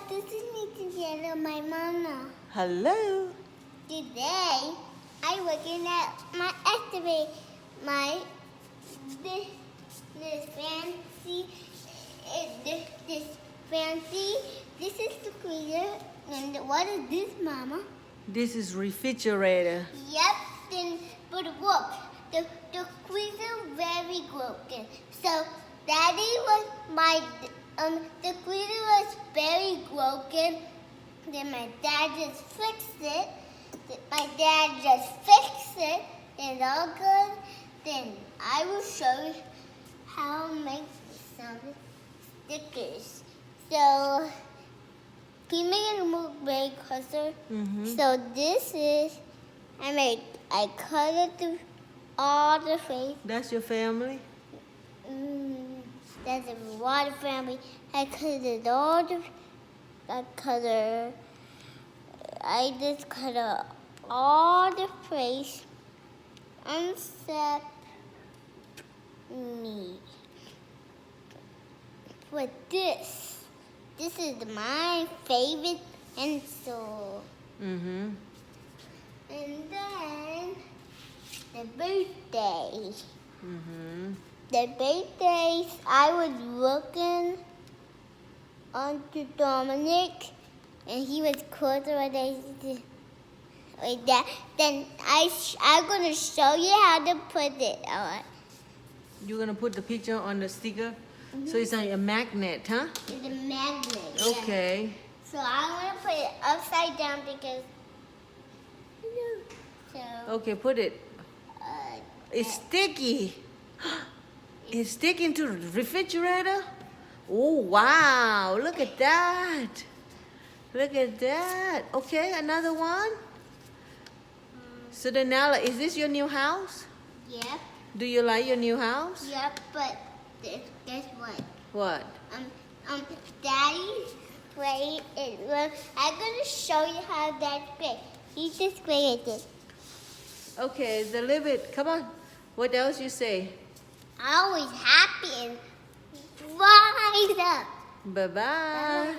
this is me together, my mama. Hello. Today, I'm looking at my estimate, this fancy, this is the freezer, and what is this, Mama? This is refrigerator. Yep, then, but look, the freezer very broken. So, Daddy was the freezer was very broken. Then my dad just fixed it. And all good. Then I will show you how to make some stickers. So, can you make it move very closer? So this is, I cut it through all the face. That's your family? That's a lot of family. I just cut all the face except me. But this is my favorite pencil. Mm-hmm. And then the birthday. Mm-hmm. The birthdays, I was looking onto Dominic, and he was closer like that. Then I'm gonna show you how to put it on. You're gonna put the picture on the sticker, so it's like a magnet, huh? It's a magnet. Okay. Yeah. So I'm gonna put it upside down because. So. Okay, put it. It's sticky. It's sticking to the refrigerator. Oh wow! Look at that. Look at that. Okay, another one. So then now, is this your new house? Yep. Do you like your new house? Yep, but guess what? What? Daddy's great. I'm gonna show you how that's great. He just created it. Okay, the limit. Come on. What else you say? Always happy and rise up. Bye-bye. Bye-bye.